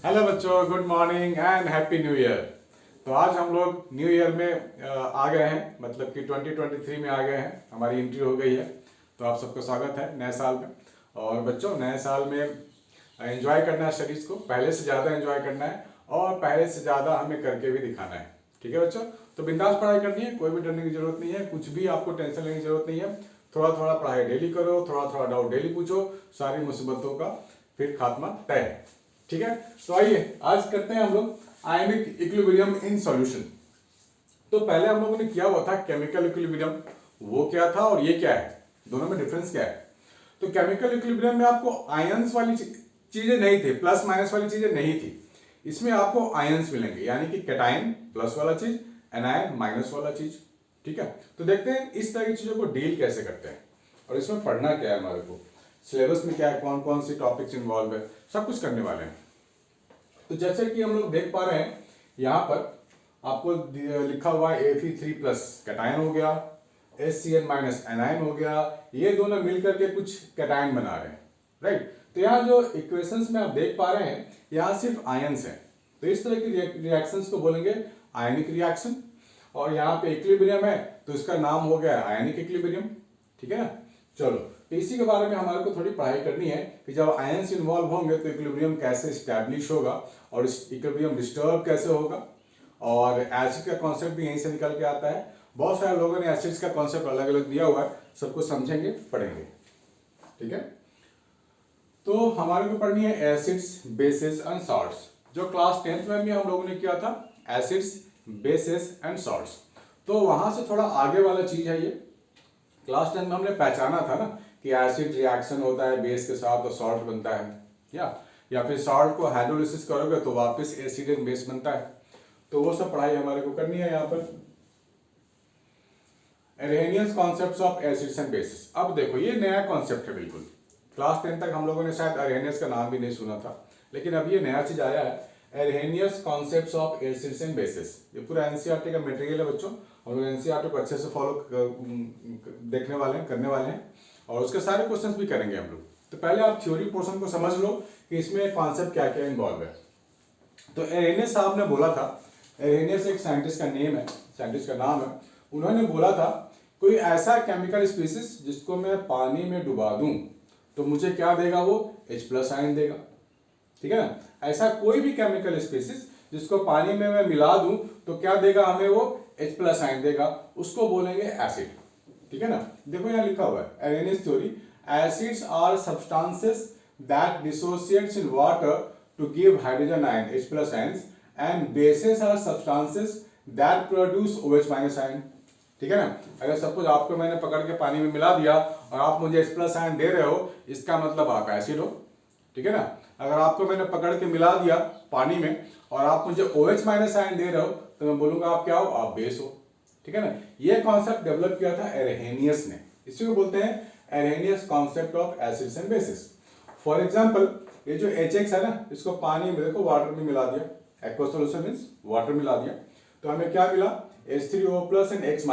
Hello बच्चों, good morning and happy new year. तो आज हम लोग न्यू ईयर में आ गए हैं, मतलब कि 2023 में आ गए हैं, हमारी एंट्री हो गई है। तो आप सबको स्वागत है नए साल में। और बच्चों, नए साल में एंजॉय करना है स्टडीज़ को, पहले से ज़्यादा एंजॉय करना है और पहले से ज़्यादा हमें करके भी दिखाना है। ठीक है बच्चों, तो बिंदास पढ़ाई करनी है, कोई भी डरने की जरूरत नहीं है, कुछ भी आपको टेंशन लेने की जरूरत नहीं है। थोड़ा थोड़ा पढ़ाई डेली करो, थोड़ा थोड़ा डाउट डेली पूछो, सारी मुसीबतों का फिर खात्मा तय है। ठीक है, तो आइए आज करते हैं हम लोग आयनिक इक्विलिब्रियम इन सॉल्यूशन। तो पहले हम लोगों ने किया हुआ था केमिकल इक्विलिब्रियम, वो क्या था और ये क्या है, दोनों में डिफरेंस क्या है। तो केमिकल इक्विलिब्रियम में आपको आयंस वाली चीजें नहीं थी, प्लस माइनस वाली चीजें नहीं थी। इसमें आपको आयंस मिलेंगे, यानी कि कैटायन प्लस वाला चीज, एनायन माइनस वाला चीज। ठीक है, तो देखते हैं इस तरह की चीजों को डील कैसे करते हैं और इसमें पढ़ना क्या है, हमारे को सिलेबस में क्या है, कौन कौन सी टॉपिक्स इन्वॉल्व है, सब कुछ करने वाले हैं। तो जैसे कि हम लोग देख पा रहे हैं यहाँ पर आपको लिखा हुआ है Fe3 प्लस कैटायन हो गया, HCl माइनस एनायन हो गया, ये दोनों मिलकर के कुछ कैटायन बना रहे हैं, राइट। तो यहाँ जो इक्वेशंस में आप देख पा रहे हैं यहाँ सिर्फ आयंस है, तो इस तरह की रिएक्शंस को बोलेंगे आयनिक रिएक्शन। और यहाँ पे इक्विलिब्रियम है तो इसका नाम हो गया आयनिक इक्विलिब्रियम। ठीक है ना, चलो तो इसी के बारे में हमारे को थोड़ी पढ़ाई करनी है कि जब आयंस इन्वॉल्व होंगे तो इक्विलिब्रियम कैसे स्टैब्लिश होगा और इक्विलिब्रियम डिस्टर्ब कैसे होगा। और एसिड का कॉन्सेप्ट भी यहीं से निकल के आता है। बहुत सारे लोगों ने एसिड्स का कॉन्सेप्ट अलग अलग दिया हुआ है, सबको समझेंगे पढ़ेंगे। ठीक है, तो हमारे को पढ़नी है एसिड्स बेसिस एंड सॉल्ट्स, जो क्लास 10th में भी हम लोगों ने किया था, एसिड्स बेसिस एंड सॉल्ट्स। तो वहां से थोड़ा आगे वाला चीज है ये। क्लास 10 में हमने पहचाना था ना कि एसिड रिएक्शन होता है बेस के साथ तो सॉल्ट बनता है, या फिर सॉल्ट को हाइड्रोलिसिस करोगे तो वापस एसिड एंड बेस बनता है। तो वो सब पढ़ाई हमारे को करनी है यहाँ पर। Arrhenius concepts of acids and bases. अब देखो ये नया कॉन्सेप्ट है बिल्कुल, क्लास 10 तक हम लोगों ने शायद एरहेनियस का नाम भी नहीं सुना था, लेकिन अब ये नया चीज आया है, Arrhenius concepts of acids and bases. ये पूरा एनसीईआरटी का मटेरियल है बच्चों, हम लोग एनसीईआरटी को अच्छे से फॉलो देखने वाले हैं, करने वाले हैं, और उसके सारे क्वेश्चंस भी करेंगे हम लोग। तो पहले आप थ्योरी पोर्शन को समझ लो कि इसमें कॉन्सेप्ट क्या क्या इन्वॉल्व है। तो एरहेनियस साहब ने बोला था, एरहेनियस एक साइंटिस्ट का नेम है, साइंटिस्ट का नाम है, उन्होंने बोला था कोई ऐसा केमिकल स्पीसीज जिसको मैं पानी में डुबा दूं तो मुझे क्या देगा, वो H+ आयन देगा। ठीक है ना, ऐसा कोई भी केमिकल स्पीसीज जिसको पानी में मैं मिला दूं तो क्या देगा हमें, वो H+ आयन देगा, उसको बोलेंगे एसिड। ठीक है ना, देखो यहाँ लिखा हुआ है Arrhenius theory, acids are substances that dissociates in water to give hydrogen ion H+ ions, and bases are substances that produce OH- ion. ठीक है ना, अगर सपोज आपको मैंने पकड़ के पानी में मिला दिया और आप मुझे H+ आयन दे रहे हो, इसका मतलब आप एसिड हो। ठीक है ना, अगर आपको मैंने पकड़ के मिला दिया पानी में और आप मुझे OH- आयन दे रहे हो तो मैं बोलूंगा आप क्या हो, आप बेस हो। ठीक है ना, ये कॉन्सेप्ट डेवलप किया था एरहेनियस ने, इसी को बोलते हैं Arrhenius concept of acids and bases. For example ये जो HX है ना, इसको पानी में देखो वाटर में मिला दिया, एक्वा सॉल्यूशन मींस वाटर मिला दिया, तो हमें क्या मिला, H3O+ एंड X-,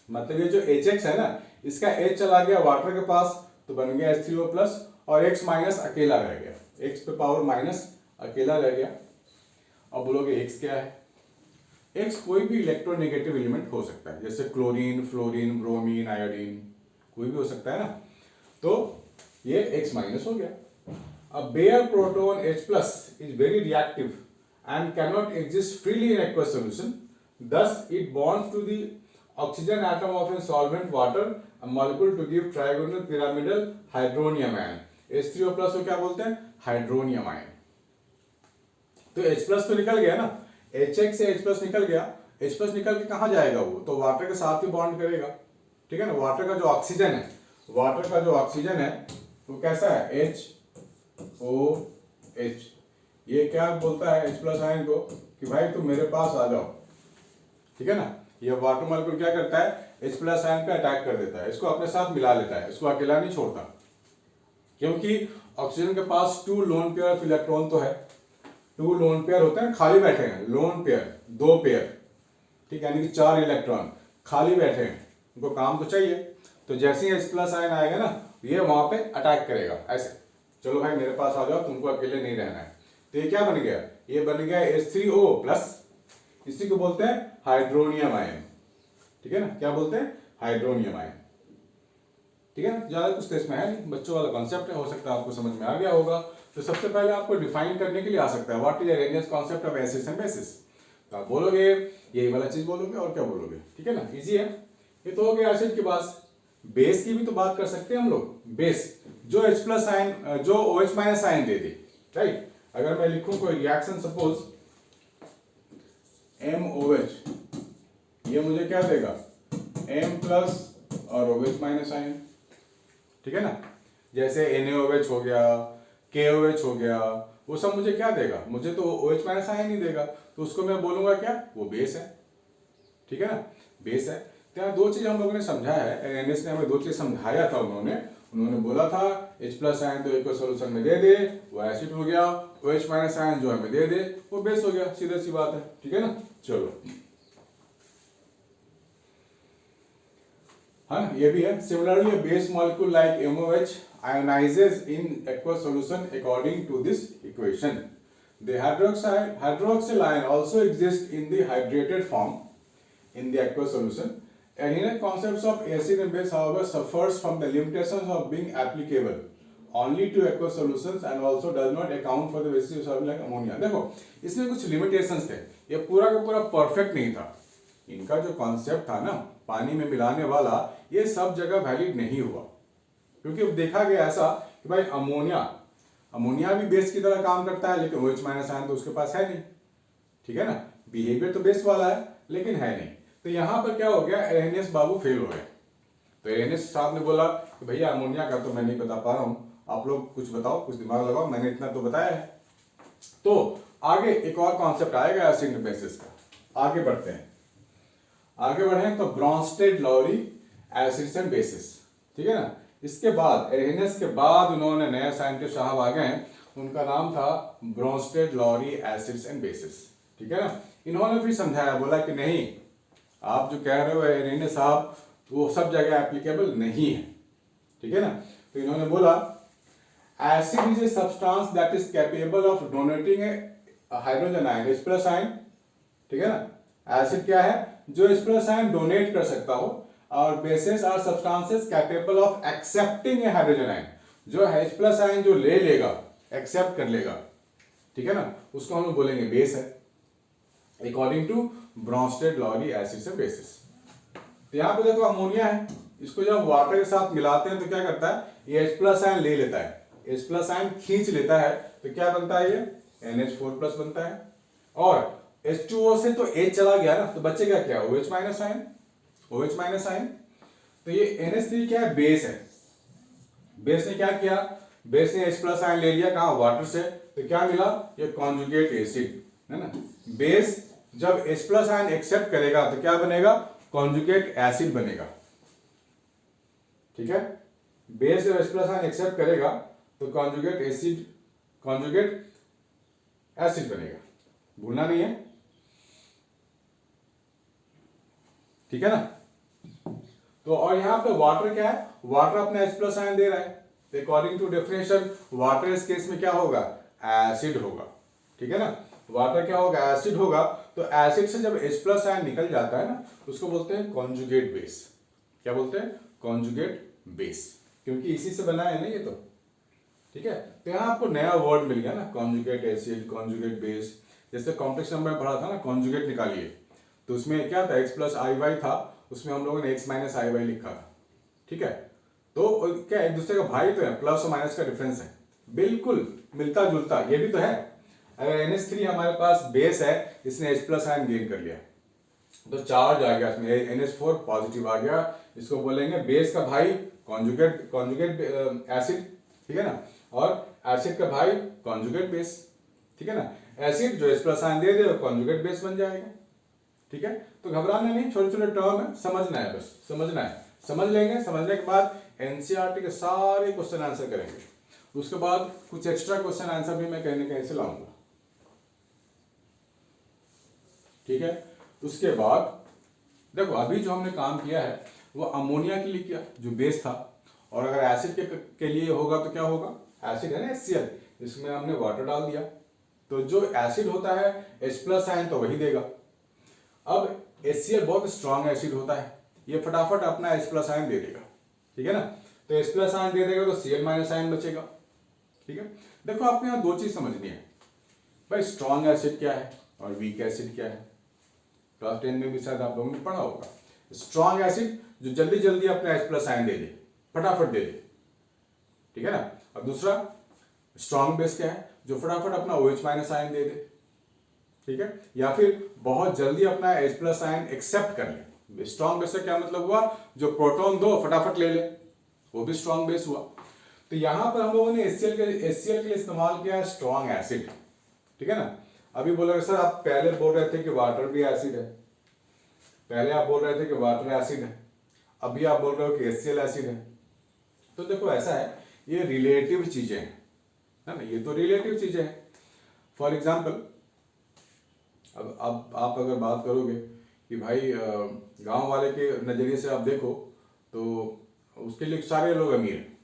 मतलब ये जो HX है ना, इसका H चला गया वाटर के पास तो बन गया H3O+ और X- अकेला रह गया, X पे पावर माइनस अकेला रह गया। अब बोलोगे X क्या है, X कोई भी इलेक्ट्रोनेगेटिव एलिमेंट हो सकता है, जैसे क्लोरीन, फ्लोरीन, ब्रोमीन, आयोडीन, कोई भी हो सकता है ना, तो ये X- हो गया। A bare proton H+ is very reactive and cannot exist freely in aqueous solution. Thus, it bonds to the oxygen atom of a solvent water, a molecule to give trigonal pyramidal hydronium ion. H3O+ को क्या बोलते हैं, hydronium ion. तो H+ तो निकल गया ना, HX से H+ निकल गया, H+ निकल के कहाँ जाएगा, वो तो वाटर के साथ ही बॉन्ड करेगा। ठीक है ना, वाटर का जो ऑक्सीजन है, वाटर का जो ऑक्सीजन है वो कैसा है, HOH। ये क्या बोलता है H+ आयन को कि भाई तुम मेरे पास आ जाओ। ठीक है ना, ये वाटर मॉलिक्यूल क्या करता है, H+ आयन पे अटैक कर देता है, इसको अपने साथ मिला लेता है, इसको अकेला नहीं छोड़ता, क्योंकि ऑक्सीजन के पास 2 लोन पेयर ऑफ इलेक्ट्रॉन तो है, 2 लोन पेयर होते हैं, खाली बैठे हैं, लोन पेयर 2 पेयर, ठीक है, यानी कि 4 इलेक्ट्रॉन खाली बैठे हैं, उनको काम तो चाहिए। तो जैसे ही H+ आयन आएगा ना, ये वहां पे अटैक करेगा ऐसे, चलो भाई मेरे पास आ जाओ, तुमको अकेले नहीं रहना है। तो ये क्या बन गया, ये बन गया H3O प्लस, इसी को बोलते हैं हाइड्रोनियम आयन, ठीक है ना, क्या बोलते हैं, हाइड्रोनियम आयन, ठीक है ना। ज्यादा कुछ तो इसमें है नहीं, बच्चों वाला कॉन्सेप्ट है, हो सकता है आपको समझ में आ गया होगा। तो सबसे पहले आपको डिफाइन करने के लिए आ सकता है what is Arrhenius concept of acids and bases, तो आप बोलोगे यही वाला चीज बोलोगे और क्या बोलोगे, ठीक है ना, इजी है। ये तो हो गया एसिड के पास। बेस की भी तो बात कर सकते हैं हम लोग, बेस जो H प्लस आयन, जो OH माइनस आयन दे दे, राइट। अगर मैं लिखूं कोई रिएक्शन सपोज MOH, ये मुझे क्या देगा, M प्लस और OH माइनस आयन, ठीक है ना। जैसे NaOH हो गया, KOH हो गया, वो सब मुझे क्या देगा, मुझे तो OH माइनस आयन ही देगा, तो उसको मैं बोलूंगा क्या, वो बेस है, ठीक है ना, बेस है। तो यहाँ दो चीज हम लोगों ने समझा है, एनएस ने हमें दो चीज समझाया था, उन्होंने बोला था H प्लस आयन तो एक सोल्यूशन में दे दे वो एसिड हो गया, OH माइनस आयन जो हमें दे दे वो बेस हो गया, सीधा सी बात है, ठीक है ना। चलो हाँ, ये भी है। Similarly base molecule like MOH ionizes in aqueous solution according to this equation. The hydroxyl ion also exists in the hydrated form in the aqueous solution. Inherent concepts of acid and base, however, suffers from the limitations of being applicable only to aqueous solutions and also does not account for the basis of like ammonia. देखो इसमें कुछ limitations थे, ये पूरा का पूरा perfect नहीं था। इनका जो कॉन्सेप्ट था ना पानी में मिलाने वाला, ये सब जगह वैलिड नहीं हुआ, क्योंकि अब देखा गया ऐसा कि भाई अमोनिया भी बेस की तरह काम करता है, लेकिन OH माइनस आयन तो उसके पास है नहीं, ठीक है ना, बिहेवियर तो बेस वाला है लेकिन है नहीं। तो यहाँ पर क्या हो गया, एरेनियस बाबू फेल हो गए। तो एरेनियस साहब ने बोला कि भैया अमोनिया का तो मैं नहीं बता पा रहा हूँ, आप लोग कुछ बताओ, कुछ दिमाग लगाओ, मैंने इतना तो बताया है। तो आगे एक और कॉन्सेप्ट आएगा एसिड एंड बेसिस का, आगे बढ़ते हैं। आगे बढ़े तो ब्रॉन्स्टेड-लॉरी एसिड्स एंड बेसिस, ठीक है ना। इसके बाद एरेनियस के बाद उन्होंने नए साइंटिस्ट साहब आ गए हैं, उनका नाम था ब्रॉन्स्टेड-लॉरी एसिड्स एंड बेसिस, ठीक है ना। इन्होंने भी समझाया, बोला कि नहीं आप जो कह रहे हो एरेनियस साहब वो सब जगह एप्लीकेबल नहीं है, ठीक है ना। तो इन्होंने बोला acid is a substance that is capable of donating A hydrogen ion H plus ion, ठीक है ना। एसिड क्या है, जो H प्लस आयन डोनेट कर सकता हो, और bases are substances capable of accepting a hydrogen ion, जो H प्लस आयन जो ले लेगा, एक्सेप्ट कर लेगा, ठीक है ना, उसको हम लोग बोलेंगे बेस है, according to Bronsted Lowry acids and bases. तो यहाँ पे देखो अमोनिया है, इसको जब वाटर के साथ मिलाते हैं तो क्या करता है, ये H प्लस आयन ले लेता है, H प्लस आयन खींच लेता है, तो क्या बनता है, ये NH4 प्लस बनता है, और H2O से तो H चला गया ना, तो बच्चे क्या OH minus ion, OH minus ion. तो ये NH3 क्या है, बेस है। बेस ने क्या किया, बेस ने H प्लस आयन ले लिया कहाँ, वाटर से, तो क्या मिला, ये कॉन्जुगेट एसिड है ना। बेस जब H प्लस आयन एक्सेप्ट करेगा तो क्या बनेगा, कॉन्जुगेट एसिड बनेगा, ठीक है। बेस जब H प्लस आयन एक्सेप्ट करेगा तो कॉन्जुगेट एसिड, कॉन्जुगेट एसिड बनेगा, भूलना नहीं है, ठीक है ना। तो और यहाँ पे वाटर क्या है, वाटर अपने H प्लस आयन दे रहा है, अकॉर्डिंग टू डेफिनेशन वाटर इस केस में क्या होगा, एसिड होगा, ठीक है ना। वाटर क्या होगा, एसिड होगा। तो एसिड से जब H प्लस आयन निकल जाता है ना, उसको बोलते हैं कॉन्जुगेट बेस। क्या बोलते हैं, कॉन्जुगेट बेस, क्योंकि इसी से बना है ना ये तो, ठीक है। तो यहाँ आपको नया वर्ड मिल गया ना, कॉन्जुगेट एसिड, कॉन्जुगेट बेस। जैसे कॉम्प्लेक्स नंबर में पढ़ा था ना, कॉन्जुगेट निकालिए, तो उसमें क्या था, X प्लस IY था, उसमें हम लोगों ने X माइनस IY लिखा था, ठीक है। तो क्या एक दूसरे का भाई तो है, प्लस और माइनस का डिफरेंस है, बिल्कुल मिलता जुलता, ये भी तो है। अगर NH3 हमारे पास बेस है, इसने H प्लस आयन गेन कर लिया, तो चार्ज आ गया इसमें, NH4 पॉजिटिव आ गया, इसको बोलेंगे बेस का भाई कॉन्जुगेट एसिड, ठीक है ना, और एसिड का भाई कॉन्जुगेट बेस, ठीक है ना। एसिड जो H प्लस आयन दे दे कॉन्जुगेट बेस बन जाएगा, ठीक है। तो घबराना नहीं, छोटे छोटे टर्म है, समझना है, बस समझना है, समझ लेंगे, समझने के बाद NCERT के सारे क्वेश्चन आंसर करेंगे, उसके बाद कुछ एक्स्ट्रा क्वेश्चन आंसर भी मैं कहीं से लाऊंगा, ठीक है। उसके बाद देखो अभी जो हमने काम किया है वो अमोनिया के लिए किया, जो बेस था, और अगर एसिड के लिए होगा तो क्या होगा, एसिड है ना HCl, इसमें हमने वाटर डाल दिया, तो जो एसिड होता है H+ आयन तो वही देगा। अब HCl बहुत स्ट्रांग एसिड होता है, ये फटाफट अपना H+ आयन दे देगा, ठीक है ना। तो H+ आयन दे देगा तो Cl- आयन बचेगा, ठीक है। देखो आपको यहाँ दो चीज समझनी है भाई, स्ट्रांग एसिड क्या है और वीक एसिड क्या है। क्लास 10 में भी शायद आप लोगों ने पढ़ा होगा। स्ट्रांग एसिड जो जल्दी जल्दी अपना H+ आयन दे दे, फटाफट दे दे, ठीक है ना। अब दूसरा स्ट्रांग बेस क्या है, जो फटाफट अपना OH- आयन दे दे, ठीक है, या फिर बहुत जल्दी अपना H+ आयन एक्सेप्ट कर ले। स्ट्रांग बेस का क्या मतलब हुआ, जो प्रोटॉन दो फटाफट ले ले, वो भी स्ट्रांग बेस हुआ। तो यहां पर हम लोगों ने HCl के लिए इस्तेमाल किया स्ट्रांग एसिड, ठीक है ना। अभी बोलोगे सर आप पहले बोल रहे थे कि वाटर भी एसिड है, पहले आप बोल रहे थे कि वाटर एसिड है, अभी आप बोल रहे हो कि HCl एसिड है। तो देखो ऐसा है, ये रिलेटिव चीजें हैं, है ना, ये तो रिलेटिव चीजें हैं। फॉर एग्जाम्पल अब आप अगर बात करोगे कि भाई गांव वाले के नजरिए से आप देखो तो उसके लिए सारे लोग अमीर हैं,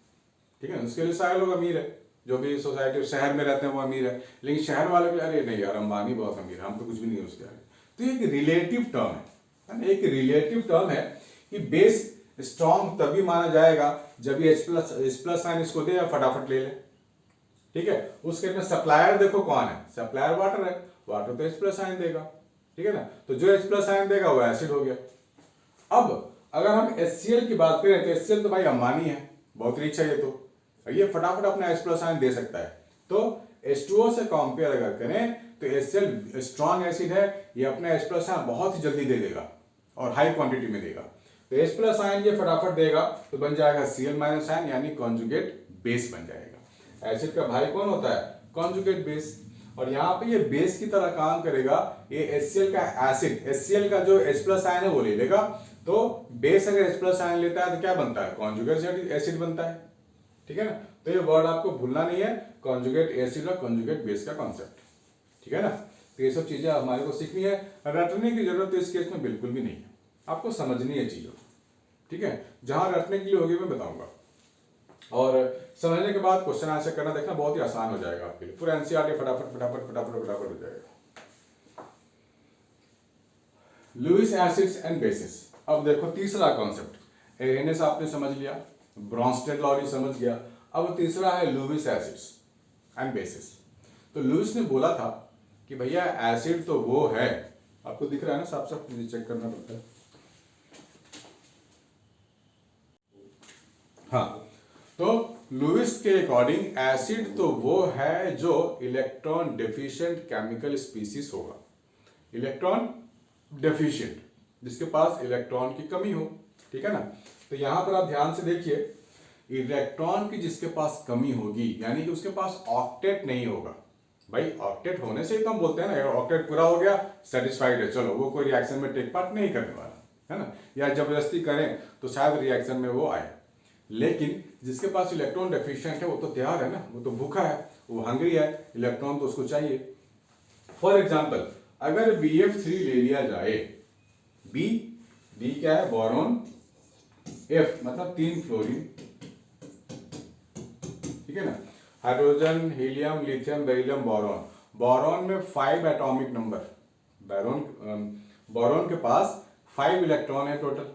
ठीक है, उसके लिए सारे लोग अमीर है, जो भी सोसाइटी शहर में रहते हैं वो अमीर है। लेकिन शहर वाले के लिए अरे नहीं यार अंबानी बहुत अमीर है, हम तो कुछ भी नहीं है उसके आगे। तो ये एक रिलेटिव टर्म है ना, एक रिलेटिव टर्म है कि बेस स्ट्रॉन्ग तभी माना जाएगा जब ये H+ आयन इसको दे या फटाफट ले ले, ठीक है। उसके में सप्लायर देखो कौन है, सप्लायर वाटर है, वाटर तो H+ आयन देगा, ठीक है ना। तो जो H+ आयन देगा वो एसिड हो गया। अब अगर हम HCl की बात करें तो HCl तो भाई अंबानी है, बहुत रिच है, ये तो ये फटाफट अपना H+ आयन दे सकता है। तो H2O से कंपेयर अगर करें तो HCl स्ट्रॉन्ग एसिड है, ये अपना H+ आयन बहुत ही जल्दी दे देगा और हाई क्वांटिटी में देगा। तो H+ आयन ये फटाफट देगा तो बन जाएगा Cl- आयन, यानी कॉन्जुगेट बेस बन जाएगा। एसिड का भाई कौन होता है, कॉन्जुगेट बेस, और यहाँ पे ये बेस की तरह काम करेगा। ये HCl का एसिड, HCl का जो H+ आयन है वो ले लेगा, तो बेस अगर H+ आयन लेता है तो क्या बनता है, कॉन्जुगेट एसिड बनता है, ठीक है ना। तो ये वर्ड आपको भूलना नहीं है, कॉन्जुगेट एसिड और कॉन्जुगेट बेस का कॉन्सेप्ट, ठीक है ना। तो ये सब चीजें हमारे को सीखनी है, रटने की जरूरत तो इस केस में बिल्कुल भी नहीं है, आपको समझनी है चीजों, ठीक है। जहां रटने के लिए होगी मैं बताऊंगा, और समझने के बाद क्वेश्चन आंसर करना देखना बहुत ही आसान हो जाएगा आपके लिए, पूरा एनसीईआरटी फटाफट फटाफट फटाफट फटाफट हो जाएगा। Lewis acids and bases. अब देखो तीसरा कॉन्सेप्ट, एरेनेस आपने समझ लिया, ब्रॉन्स्टेड लॉ भी समझ गया, अब तीसरा है लुईस एसिड्स एंड बेसिस। तो लुईस ने बोला था कि भैया एसिड तो वो है, आपको दिख रहा है ना साफ साफ, मुझे चेक करना पड़ता है, हाँ। तो लुईस के अकॉर्डिंग एसिड तो वो है जो इलेक्ट्रॉन डेफिशिएंट केमिकल स्पीसीज होगा, इलेक्ट्रॉन डेफिशिएंट, जिसके पास इलेक्ट्रॉन की कमी हो, ठीक है ना। तो यहां पर आप ध्यान से देखिए, इलेक्ट्रॉन की जिसके पास कमी होगी, यानी कि उसके पास ऑक्टेट नहीं होगा। भाई ऑक्टेट होने से ही तो हम बोलते हैं ना ऑक्टेट पूरा हो गया, सेटिस्फाइड है, चलो वो कोई रिएक्शन में टेक पार्ट नहीं करने वाला है ना, या जबरदस्ती करें तो शायद रिएक्शन में वो आए। लेकिन जिसके पास इलेक्ट्रॉन डेफिशिएंट है वो तो तैयार है ना, वो तो भूखा है, वो हंग्री है, इलेक्ट्रॉन तो उसको चाहिए। फॉर एग्जाम्पल अगर BF3 ले लिया जाए, बी क्या है, बोरॉन, F मतलब 3 फ्लोरीन, ठीक है ना, hydrogen, helium, lithium, beryllium, boron. Boron में 5 एटॉमिक नंबर, बोरॉन के पास 5 इलेक्ट्रॉन है टोटल।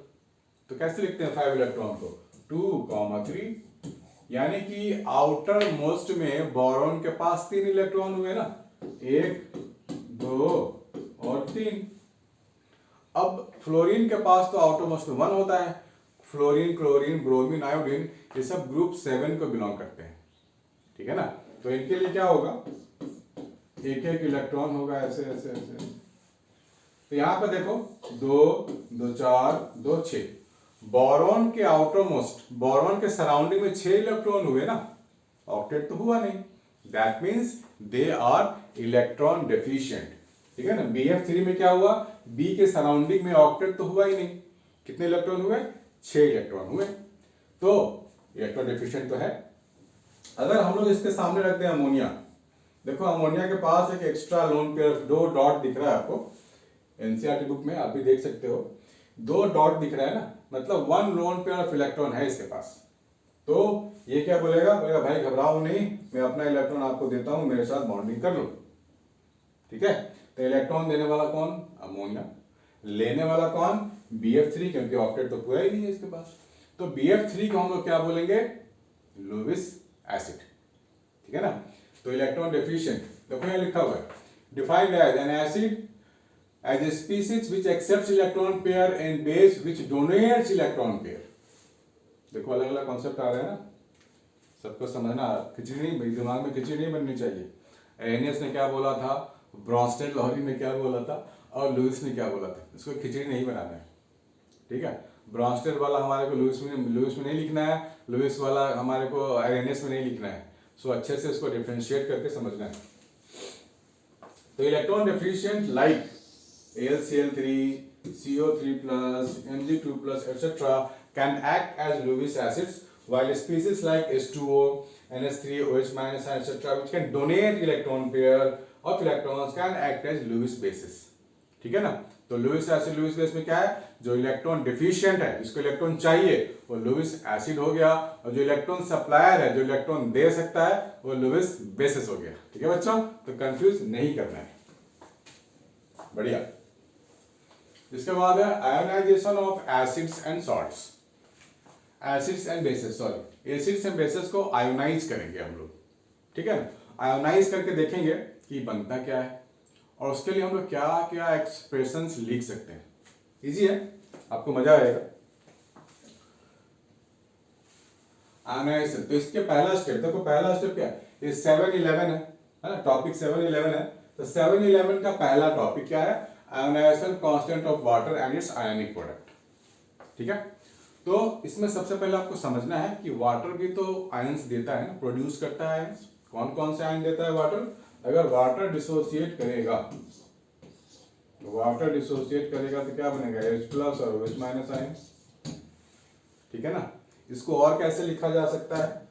तो कैसे लिखते हैं 5 इलेक्ट्रॉन को, 2,3, यानी कि आउटर मोस्ट में बोरॉन के पास 3 इलेक्ट्रॉन हुए ना, 1, 2 और 3। अब फ्लोरीन के पास तो आउटर मोस्ट में 1 होता है, फ्लोरीन, क्लोरीन, ब्रोमीन, आयोडीन ये सब ग्रुप 7 को बिलोंग करते हैं, ठीक है ना। तो इनके लिए क्या होगा, एक एक इलेक्ट्रॉन होगा, ऐसे ऐसे ऐसे। तो यहां पर देखो 2, 2, 4, 2, 6, बोरॉन के आउटर मोस्ट, बोरॉन के सराउंडिंग में 6 इलेक्ट्रॉन हुए ना, ऑक्टेट तो हुआ नहीं, that means they are electron deficient, ठीक है ना। BF3 में क्या हुआ, बी के सराउंडिंग में ऑक्टेट तो हुआ ही नहीं, कितने इलेक्ट्रॉन हुए, 6 इलेक्ट्रॉन हुए, तो इलेक्ट्रॉन डेफिशिएंट तो है। अगर हम लोग इसके सामने रखते हैं अमोनिया, देखो अमोनिया के पास एक एक्स्ट्रा लोन पेयर, 2 डॉट दिख रहा है आपको, एनसीईआरटी बुक में आप भी देख सकते हो, 2 डॉट दिख रहा है ना, मतलब 1 लोन पेयर ऑफ इलेक्ट्रॉन है इसके पास। तो ये क्या बोलेगा, भाई घबराओ नहीं, मैं अपना इलेक्ट्रॉन आपको देता हूं, मेरे साथ बॉन्डिंग कर लो, ठीक है। तो इलेक्ट्रॉन देने वाला कौन? अमोनिया। लेने वाला कौन? BF3, क्योंकि ऑक्टेट तो पूरा ही नहीं है इसके पास। तो BF3 को हम लोग क्या बोलेंगे? लुईस एसिड, ठीक है ना। तो इलेक्ट्रॉन डेफिशिएंट, देखो यहाँ लिखा हुआ है, defined as an acid as a species which accepts electron pair and base which donates electron pair. देखो अलग अलग कॉन्सेप्ट आ रहे हैं ना, सबको समझना, खिचड़ी नहीं, मेरे दिमाग में खिचड़ी नहीं बननी चाहिए। एनियस ने क्या बोला था, ब्रॉन्स्टेड लॉरी ने क्या बोला था, और लुईस ने क्या बोला था, इसको खिचड़ी नहीं बनाना है, ठीक है। ब्रॉन्स्टेड वाला हमारे को लुईस में नहीं लिखना है, लुईस वाला हमारे को एनियस में नहीं लिखना है। सो अच्छे से इसको डिफरेंशिएट करके समझना है। तो electron deficient like AlCl3, CO3+, Mg2+, etc. can act as Lewis acids, while species like H2O, NH3, OH-, etc. which can donate electron pair of electrons can act as Lewis bases, ठीक है ना। तो Lewis acid, Lewis base में क्या है, जो electron deficient है, जिसको इलेक्ट्रॉन चाहिए, वो लुईस एसिड हो गया, और जो इलेक्ट्रॉन सप्लायर है, जो इलेक्ट्रॉन दे सकता है, वो लुईस बेसिस हो गया, ठीक है बच्चों। तो कंफ्यूज नहीं करना है, बढ़िया। इसके बाद है ionization of acids and salts. Acids and bases, sorry, acids and bases को आयोनाइज करेंगे हम लोग, ठीक है ना। आयोनाइज करके देखेंगे कि बनता क्या है, और उसके लिए हम लोग क्या क्या एक्सप्रेशंस लिख सकते हैं। इजी है, आपको मजा आएगा। आयोनाइजेशन, तो इसके पहला स्टेप देखो, पहला स्टेप क्या है, ये 7-11 है ना, टॉपिक 7-11 है। तो 7-11 का पहला टॉपिक क्या है, ionization constant of water and its ionic product, ठीक है। तो इसमें सबसे पहले आपको समझना है कि वाटर भी तो आयंस देता है ना, प्रोड्यूस करता है आयंस। कौन कौन से आयन देता है वाटर? अगर वाटर डिसोसिएट करेगा, वाटर डिसोसिएट करेगा तो क्या बनेगा, H+ और OH- आयन, ठीक है ना। इसको और कैसे लिखा जा सकता है,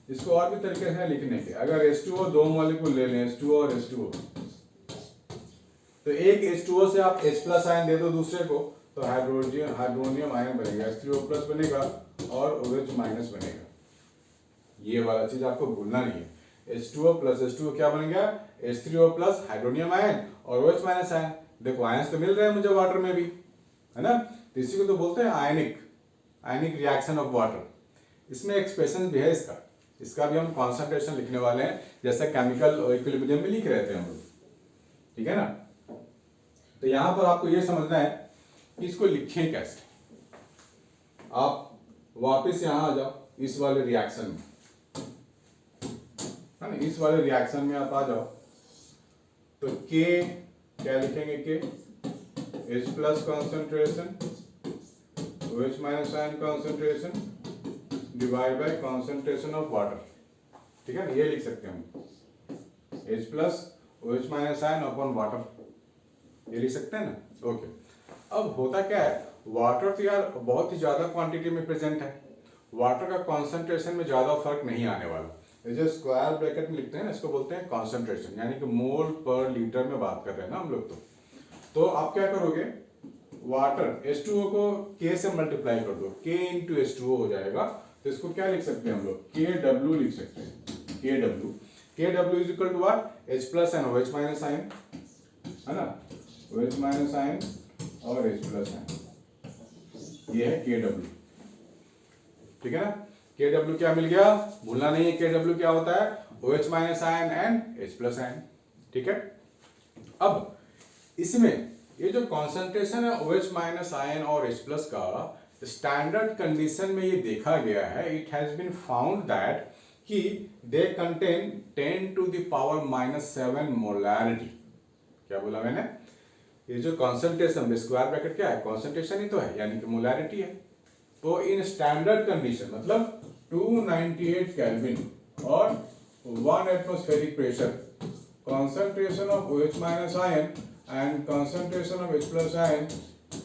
इसको और भी तरीके हैं लिखने के। अगर H2O दो मॉलिक्यूल ले लें, H2O और H2O, तो एक H2O से आप H+ आयन दे दो दूसरे को, तो हाइड्रोनियम आयन बनेगा, H3O+ बनेगा और OH- बनेगा। ये वाला चीज आपको भूलना नहीं है। H2O + H2O क्या बनेगा, H3O+ हाइड्रोनियम आयन और OH- आयन। देखो आयंस तो मिल रहे हैं मुझे वाटर में भी, है ना। तो इसी को तो बोलते हैं आयनिक रिएक्शन ऑफ वाटर। इसमें एक्सप्रेशन भी है इसका भी हम कॉन्सेंट्रेशन लिखने वाले हैं, जैसे केमिकल इक्विलिब्रियम में लिख रहे थे हम लोग, ठीक है ना। तो यहां पर आपको ये समझना है कि इसको लिखें कैसे। आप वापस यहां आ जाओ, इस वाले रिएक्शन में, है ना, इस वाले रिएक्शन में आप आ जाओ। तो K क्या लिखेंगे, K H+ concentration, OH- ion concentration divide by concentration of water, ठीक है ना। ये लिख सकते हैं हम, H+ OH- ion upon water, ये लिख सकते हैं ना। ओके, अब होता क्या है, वाटर तो यार बहुत ही ज्यादा क्वांटिटी में प्रेजेंट है, वाटर का कॉन्सेंट्रेशन में ज्यादा फर्क नहीं आने वाला। ये जो स्क्वायर ब्रैकेट में लिखते हैं ना, इसको बोलते हैं कॉन्सेंट्रेशन, यानी कि मोल पर लीटर में बात कर रहे हैं ना हम लोग। तो आप क्या करोगे, वाटर H2O को K से मल्टीप्लाई कर दो, K × H2O हो जाएगा। तो इसको क्या लिख सकते हैं हम लोग, KW लिख सकते हैं, KW is equal to what, H+ and OH- ion, है ना, OH- आयन और H+ आयन, ये है KW, ठीक है ना। KW क्या मिल गया, भूलना नहीं है KW क्या होता है, OH- ion and H+ ion, ठीक है। अब इसमें ये जो कॉन्सेंट्रेशन है OH- आयन और H+ का, स्टैंडर्ड कंडीशन में ये देखा गया है, it has been found that कि दे कंटेन 10⁻⁻7 मोलैरिटी। क्या बोला मैंने, ये जो कॉन्सेंट्रेशन, स्क्वायर ब्रैकेट क्या है, कॉन्सेंट्रेशन ही तो है, यानी कि मोलैरिटी है। तो इन स्टैंडर्ड कंडीशन मतलब 298 केल्विन और 1 atmospheric pressure, concentration of OH- ion and concentration of H+ ion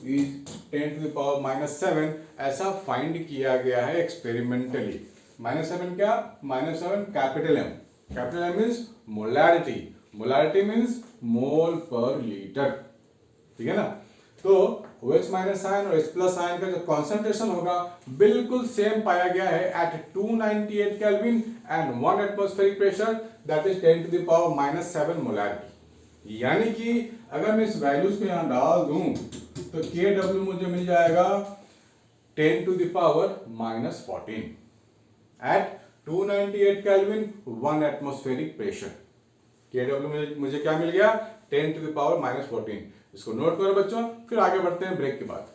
is 10⁻⁻7, ऐसा फाइंड किया गया है एक्सपेरिमेंटली। -7 क्या, -7 capital M means molarity, molarity means mole per litre, ठीक है ना। तो OH- आयन और H+ आयन का जो कॉन्सेंट्रेशन होगा बिल्कुल सेम पाया गया है at 298 kelvin and 1 atmospheric pressure, that is 10⁻⁻7 molarity, यानी कि अगर मैं इस वैल्यूज को यहां डाल दूं तो KW मुझे मिल जाएगा 10 to the power -14 at 298 kelvin 1 atmospheric pressure. KW मुझे क्या मिल गया 10 to the power -14। इसको नोट करो बच्चों, फिर आगे बढ़ते हैं ब्रेक के बाद।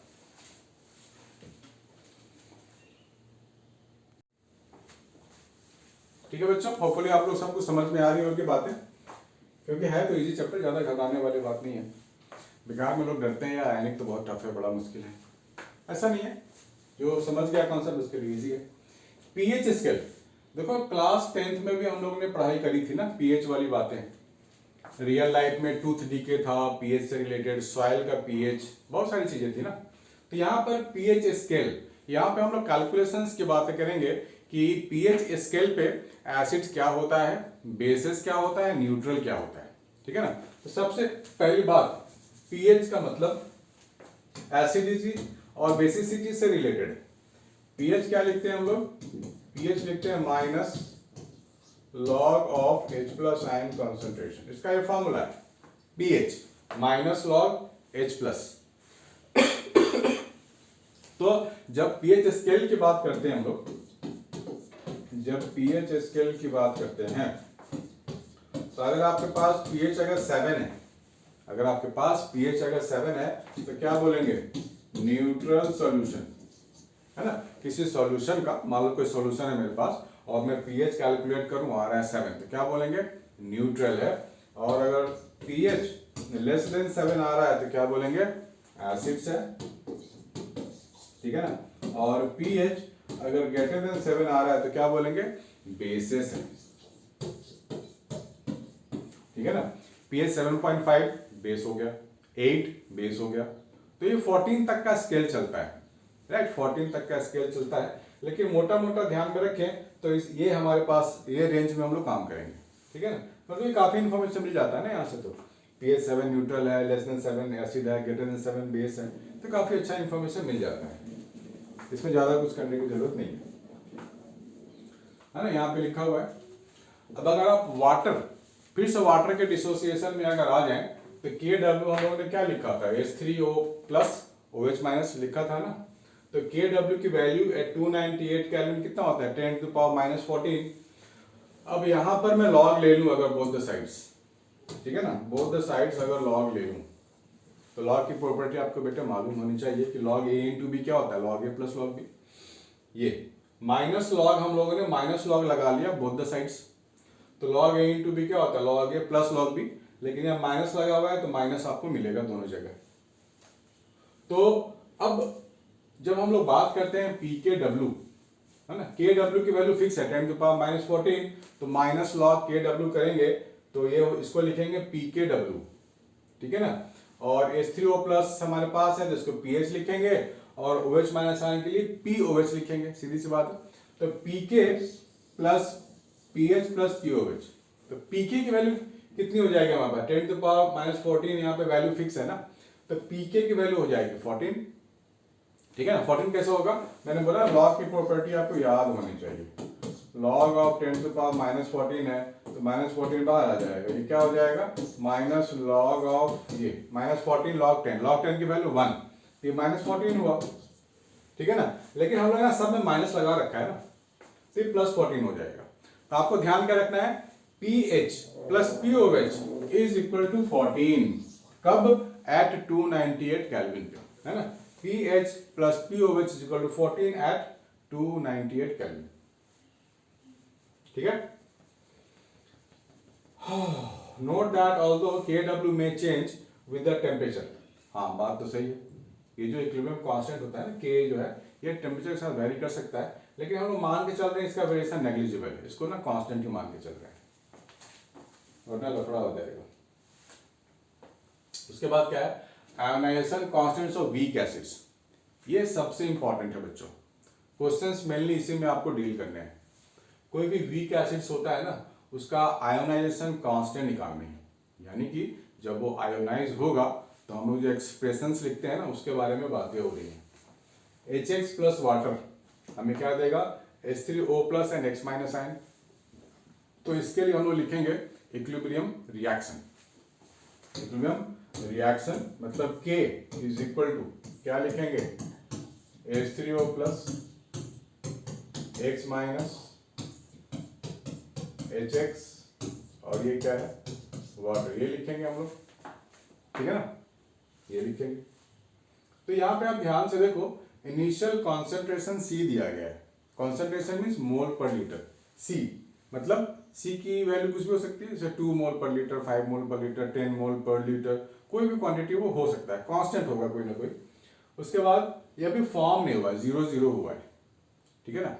ठीक है बच्चों, होपफुली आप लोग सबको समझ में आ रही होगी बातें, क्योंकि है तो इजी चैप्टर, ज़्यादा घबराने वाली बात नहीं है। बिहार में लोग डरते हैं यार आयनिक तो बहुत टफ है, बड़ा मुश्किल है, ऐसा नहीं है। जो समझ गया कॉन्सेप्ट उसके लिए इजी है। पीएच स्केल, देखो क्लास 10th में भी हम लोगों ने पढ़ाई करी थी ना पीएच वाली बातें। रियल लाइफ में टूथ डीके था, पीएच से रिलेटेड, सॉइल का पीएच, बहुत सारी चीजें थी ना। तो यहाँ पर पीएच स्केल, यहाँ पे हम लोग कैलकुलेशंस की बातें करेंगे कि पीएच स्केल पे एसिड क्या होता है, बेसिस क्या होता है, न्यूट्रल क्या होता है। ठीक है ना। तो सबसे पहली बात, पीएच का मतलब एसिडिटी और बेसिसिटी से रिलेटेड। पीएच क्या लिखते हैं हम लोग, पीएच लिखते हैं minus log of H plus ion concentration. इसका ये फॉर्मूला है pH minus log H plus. तो जब पीएच स्केल की बात करते हैं हम लोग, जब पीएच स्केल की बात करते हैं तो अगर आपके पास पीएच अगर 7 है, अगर आपके पास पीएच अगर 7 है तो क्या बोलेंगे, न्यूट्रल सॉल्यूशन, है ना। किसी सॉल्यूशन का, मान लो कोई सॉल्यूशन है मेरे पास और मैं पीएच कैलकुलेट करूं आ रहा है 7, तो क्या बोलेंगे, न्यूट्रल है। और अगर पीएच लेस देन 7 आ रहा है तो क्या बोलेंगे, एसिड्स है। ठीक है ना। और पीएच अगर ग्रेटर देन 7 आ रहा है तो क्या बोलेंगे, बेसिस है। ठीक है ना। पीएच 7.5 बेस हो गया, 8 बेस हो गया। तो ये 14 तक का स्केल चलता है, राइट, 14 तक का स्केल चलता है। लेकिन मोटा मोटा ध्यान में रखें तो ये हमारे पास ये रेंज में हम लोग काम करेंगे। ठीक है ना। मतलब ये काफी इन्फॉर्मेशन मिल जाता है ना यहाँ से। तो पीएच 7 न्यूट्रल है, लेस देन 7 एसिड है, ग्रेटर देन 7 बेस है, तो काफी अच्छा इन्फॉर्मेशन मिल जाता है। इसमें ज्यादा कुछ करने की जरूरत नहीं है ना। यहाँ पे लिखा हुआ है। अब अगर आप वाटर, फिर से वाटर के डिसोसिएशन में अगर आ जाएं तो KW हम लोगों ने क्या लिखा था, H3O प्लस OH माइनस लिखा था ना। तो KW की वैल्यू एट 298 केल्विन कितना होता है, 10 to the power -14। अब यहां पर मैं लॉग ले लूं अगर बोथ द साइड्स, ठीक है ना, बोथ द साइड्स अगर लॉग ले लूं तो लॉग की प्रॉपर्टी आपको बेटा मालूम होनी चाहिए कि लॉग A इंटू बी क्या होता है, log A plus log B. ये माइनस लॉग हम लोगों ने माइनस लॉग लगा लिया बोथ द साइड्स, तो लॉग A इंटू बी क्या होता है, log A plus log B. लेकिन यहाँ माइनस लगा हुआ है तो माइनस आपको मिलेगा दोनों जगह। तो अब जब हम लोग बात करते हैं PKW, है ना, KW की वैल्यू फिक्स है 10 to the power -14, तो माइनस लॉग KW करेंगे तो ये इसको लिखेंगे PKW। ठीक है ना। और H3O प्लस हमारे पास है तो इसको PH लिखेंगे और OH माइनस आने के लिए POH लिखेंगे, सीधी सी बात है। तो PK plus PH plus POH, तो PK की वैल्यू कितनी हो जाएगी हमारे पास, 10 to the power -14, यहाँ पे वैल्यू फिक्स है ना, तो PK की वैल्यू हो जाएगी 14। ठीक है ना। 14 कैसे होगा, मैंने बोला लॉग की प्रॉपर्टी आपको याद होनी चाहिए। Log of 10 to the power -14 है तो -14 बाहर आ जाएगा, ये क्या हो जाएगा, माइनस लॉग ऑफ ये -14 लॉग 10, लॉग 10 की वैल्यू 1, ये -14 हुआ। ठीक है ना। लेकिन हम लोग ना सब में माइनस लगा रखा है ना, तो ये +14 हो जाएगा। तो आपको ध्यान क्या रखना है, PH plus POH is equal to 14, कब, एट 298 केल्विन पे, है ना। PH plus POH is equal to 14 at 298 kelvin. ठीक है। नोट दैट ऑल्दो KW में चेंज विद द टेम्परेचर। हाँ बात तो सही है, ये जो इक्विलिब्रियम कांस्टेंट होता है ना K जो है, ये टेम्परेचर के साथ वेरी कर सकता है, लेकिन हम लोग मान के चल रहे हैं इसका वेरिएशन नेग्लिजिबल है, इसको ना कांस्टेंट ही मान के चल रहे हैं, वरना लफड़ा हो जाएगा। उसके बाद क्या है, ionization constants of weak acids, ये सबसे इंपॉर्टेंट है बच्चों। क्वेश्चंस मेनली इसी में आपको डील करने हैं। कोई भी वीक एसिड्स होता है ना, उसका आयोनाइजेशन कांस्टेंट निकालना है, यानी कि जब वो आयोनाइज होगा तो हम लोग जो एक्सप्रेशंस लिखते हैं ना उसके बारे में बातें हो रही हैं। HX प्लस वाटर हमें क्या देगा, H3O plus and X minus ion. तो इसके लिए हम लोग लिखेंगे इक्विलिब्रियम रिएक्शन। इक्विलिब्रियम रिएक्शन मतलब K इज इक्वल टू क्या लिखेंगे, H3O plus X minus HX और ये क्या है, वाटर, ये लिखेंगे हम लोग, ठीक है ना, ये लिखेंगे। तो यहाँ पे आप ध्यान से देखो, इनिशियल कॉन्सेंट्रेशन C दिया गया है, concentration means mole per litre, C मतलब C की वैल्यू कुछ भी हो सकती है, जैसे 2 मोल पर लीटर, 5 मोल पर लीटर, 10 मोल पर लीटर, कोई भी क्वांटिटी वो हो सकता है, कांस्टेंट होगा कोई ना कोई। उसके बाद ये अभी फॉर्म नहीं हुआ है, 0 हुआ है, ठीक है ना।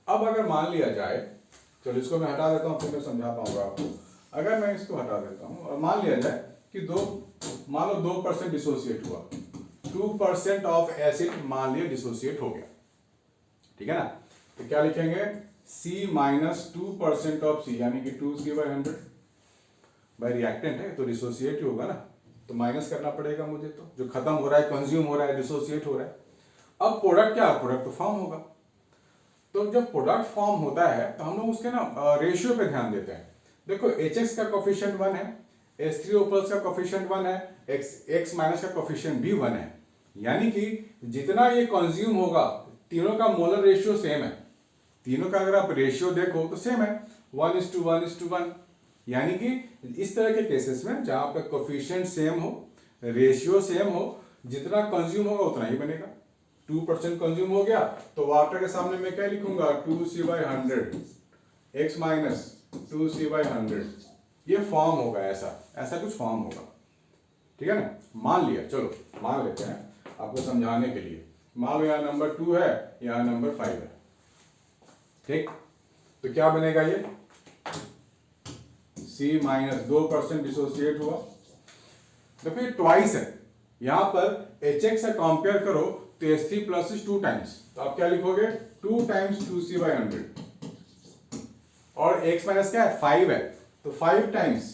अब अगर मान लिया जाए, चलो इसको मैं हटा देता हूँ फिर मैं समझा पाऊंगा आपको। अगर मैं इसको हटा देता हूँ और मान लिया जाए कि मान लो 2% डिसोसिएट हुआ, 2% ऑफ एसिड मान लिया डिसोसिएट हो गया, ठीक है ना। तो क्या लिखेंगे, C माइनस 2% ऑफ C यानी कि 2C/100, भाई रिएक्टेंट है तो डिसोसिएट ही होगा ना, तो माइनस करना पड़ेगा मुझे, तो जो खत्म हो रहा है, कंज्यूम हो रहा है, डिसोसिएट हो रहा है। अब प्रोडक्ट क्या, प्रोडक्ट तो फॉर्म होगा। तो जब प्रोडक्ट फॉर्म होता है तो हम लोग उसके ना रेशियो पे ध्यान देते हैं। देखो HX का कोफिशिएंट 1 है, H3O प्लस का कोफिशिएंट 1 है, X माइनस का कोफिशिएंट भी 1 है, यानी कि जितना ये कंज्यूम होगा, तीनों का मोलर रेशियो सेम है, तीनों का अगर आप रेशियो देखो तो सेम है, 1:1:1, यानी कि इस तरह के केसेस में जहां पर कोफिशिएंट सेम हो, रेशियो सेम हो, जितना कंज्यूम होगा उतना ही बनेगा। 2% कंज्यूम हो गया तो वाटर के सामने मैं क्या लिखूंगा, 2C/100, X माइनस 2C/100, ये फॉर्म होगा, ऐसा कुछ फॉर्म होगा, ठीक है ना। मान लिया, चलो मान लेते हैं आपको समझाने के लिए, मान लो यहाँ नंबर 2 है, यहाँ नंबर 5 है, ठीक। तो क्या बनेगा ये, C माइनस 2% डिसोसिएट हुआ, देखो ये ट्वाइस है, यहां पर HX से कंपेयर करो तो H3 प्लस इज 2 टाइम्स, तो आप क्या लिखोगे, 2 टाइम्स 2C/100, और X माइनस क्या है, 5 है, तो 5 टाइम्स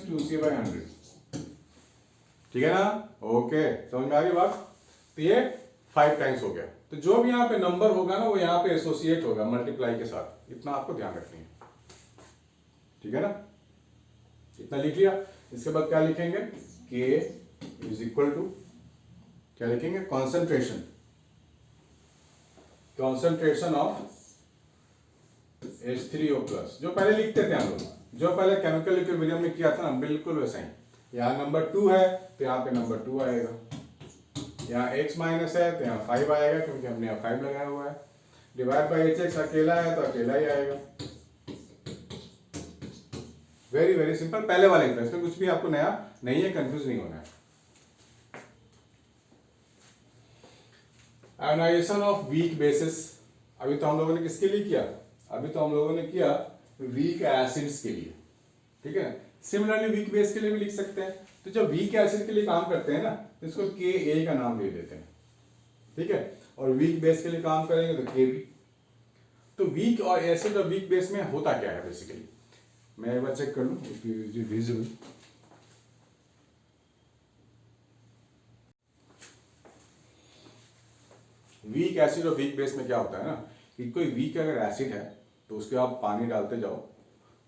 2C/100, ठीक है ना। ओके, समझ में आ रही बात। तो ये 5 टाइम्स हो गया, तो जो भी यहाँ पे नंबर होगा ना वो यहाँ पे एसोसिएट होगा मल्टीप्लाई के साथ, इतना आपको ध्यान रखनी है, ठीक है ना। इतना लिख लिया, इसके बाद क्या लिखेंगे, K इज इक्वल टू क्या लिखेंगे, कॉन्सेंट्रेशन ऑफ H3O प्लस, जो पहले लिखते थे हम लोग, जो पहले केमिकल इक्विलिब्रियम में किया था ना, बिल्कुल वैसा ही। यहाँ नंबर 2 है तो यहाँ पे नंबर 2 आएगा, यहाँ X माइनस है तो यहाँ 5 आएगा क्योंकि हमने यहाँ 5 लगाया हुआ है, डिवाइड बाई HX अकेला है तो अकेला ही आएगा। वेरी वेरी सिंपल, पहले वाले की, इसमें कुछ भी आपको नया नहीं है, कंफ्यूज नहीं होना है। आयोनाइजेशन ऑफ वीक बेसिस, अभी तो हम लोगों ने किसके लिए किया, अभी तो हम लोगों ने किया वीक एसिड्स के लिए, ठीक है। सिमिलरली वीक बेस के लिए भी लिख सकते हैं, तो जब वीक एसिड के लिए काम करते हैं ना तो इसको Ka का नाम दे देते हैं, ठीक है, और वीक बेस के लिए काम करेंगे तो Kb। तो वीक और एसिड और वीक बेस में होता क्या है बेसिकली, मैं एक बार चेक कर लूं विजुअल। वीक एसिड और वीक बेस में क्या होता है ना कि कोई वीक अगर एसिड है तो उसके आप पानी डालते जाओ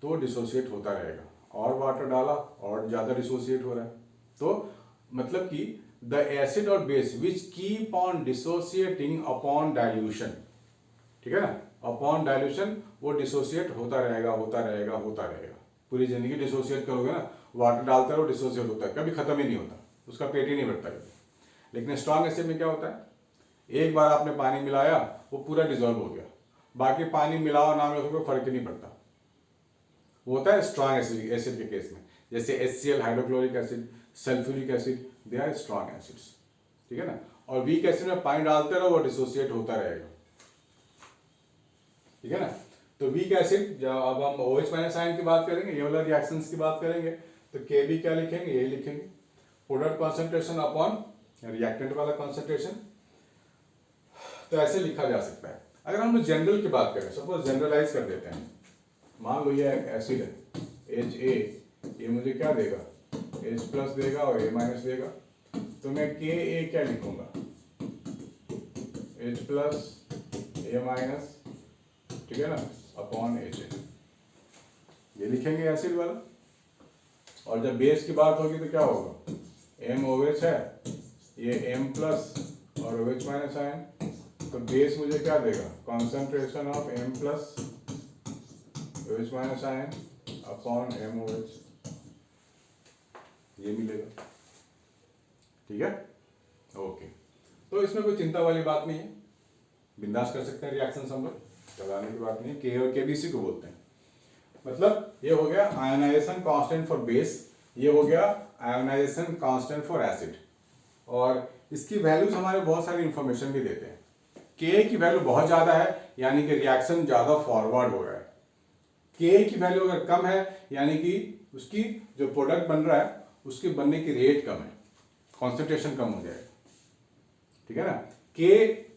तो डिसोसिएट होता रहेगा, और वाटर डाला और ज़्यादा डिसोसिएट हो रहा है, तो मतलब कि द एसिड और base which keep on dissociating upon dilution, ठीक है ना, अपॉन डाइल्यूशन वो डिसोसिएट होता रहेगा, पूरी जिंदगी डिसोसिएट करोगे ना, वाटर डालते रहो डिसोसिएट होता है, कभी खत्म ही नहीं होता, उसका पेट ही नहीं भरता कभी। लेकिन स्ट्रॉन्ग एसिड में क्या होता है, एक बार आपने पानी मिलाया वो पूरा डिजोल्व हो गया, बाकी पानी मिलाओ ना मिलाओ कोई फर्क ही नहीं पड़ता, वो होता है स्ट्रॉन्ग एसिड के केस में, जैसे HCl hydrochloric acid, sulphuric acid, they are strong acids, ठीक है ना। और वीक एसिड में पानी डालते रहो वो डिसोसिएट होता रहेगा, ठीक है ना। तो वीक एसिड, जब अब हम OH माइनस आयन की बात करेंगे, ये वाला रिएक्शंस की बात करेंगे, तो Kb क्या लिखेंगे, ये लिखेंगे, प्रोडक्ट कॉन्सेंट्रेशन अपॉन रिएक्टेंट वाला कॉन्सेंट्रेशन, तो ऐसे लिखा जा सकता है। अगर हम जनरल की बात करें, सपोज जनरलाइज कर देते हैं, मान लो ये एसिड है Ha, ये मुझे क्या देगा, H प्लस देगा और A माइनस देगा, तो मैं Ka क्या लिखूंगा, H प्लस A माइनस, ठीक है ना, अपॉन Ha, ये लिखेंगे एसिड वाला। और जब बेस की बात होगी तो क्या होगा, एम OH है, ये m प्लस और OH माइनस आयन, तो बेस मुझे क्या देगा, concentration of m plus OH minus ion upon MOH, ये मिलेगा। ठीक है, ओके। तो इसमें कोई चिंता वाली बात नहीं है, बिंदास कर सकते हैं रिएक्शन हम लोग, लगाने की बात नहीं है। के और केबीसी को बोलते हैं। मतलब ये हो गया आयोनाइजेशन कांस्टेंट फॉर बेस, ये हो गया आयोनाइजेशन कांस्टेंट फॉर एसिड। और इसकी वैल्यूज हमारे बहुत सारी इंफॉर्मेशन भी देते हैं। के की वैल्यू बहुत ज़्यादा है यानी कि रिएक्शन ज़्यादा फॉरवर्ड हो रहा है। के की वैल्यू अगर कम है यानी कि उसकी जो प्रोडक्ट बन रहा है उसके बनने की रेट कम है, कॉन्सेंट्रेशन कम हो जाएगा। ठीक है ना।